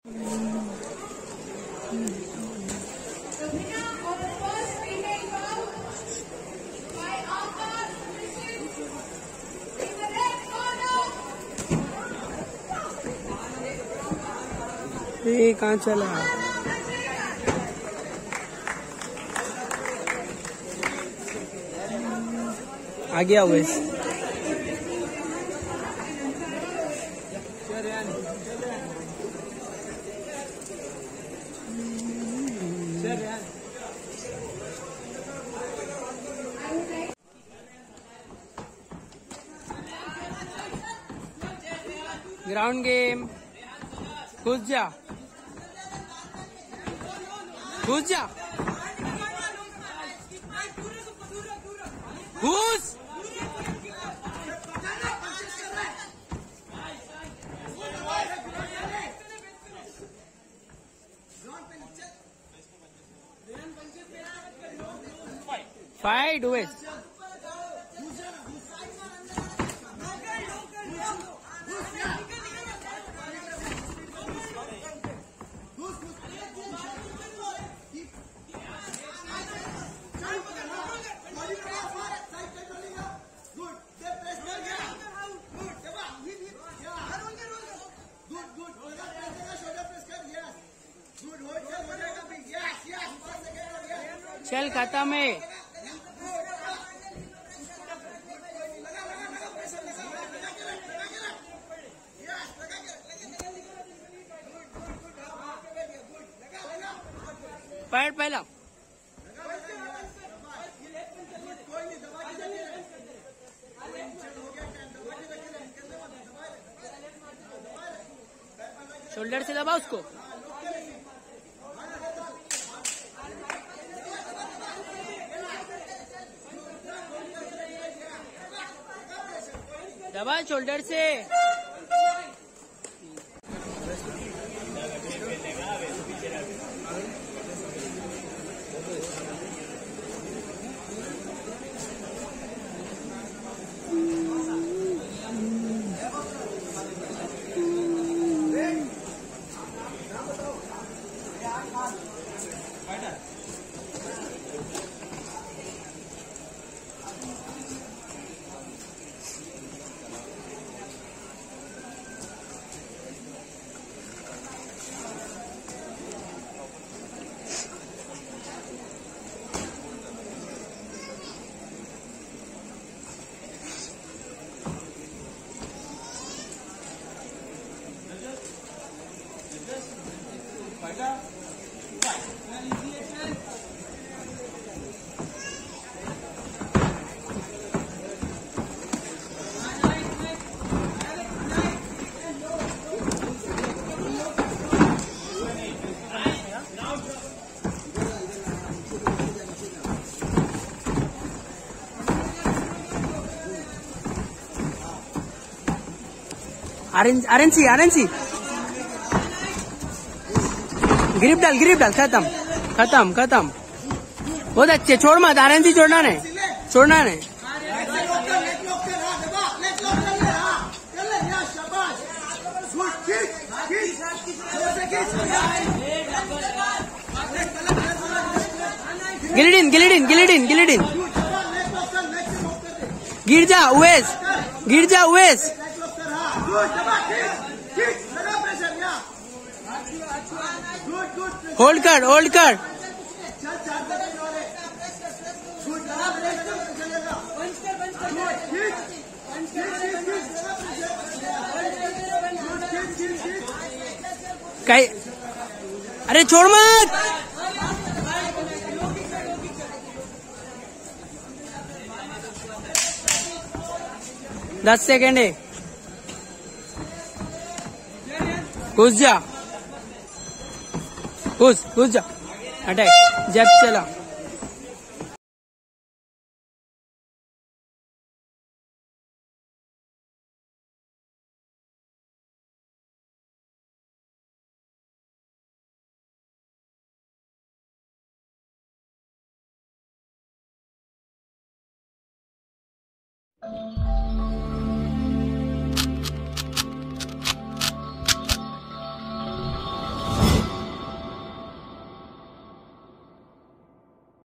ये कहाँ चला? आ गया वैसे। ग्राउंड गेम, घुस जा, घुस जा, घुस। फाइट हुए। चल खत्म है। पैर पहला। शोल्डर से दबा उसको। दबा शोल्डर से। आरएनसी ग्रिप डाल। खत्म। बहुत अच्छे। छोड़ मत आरएनसी, छोड़ना नहीं। गिलिडिन। गिर जा उवेस। होल्ड कर। अरे छोड़ मत। 10 सेकेंड है। घुस जा। अटैक जब चला।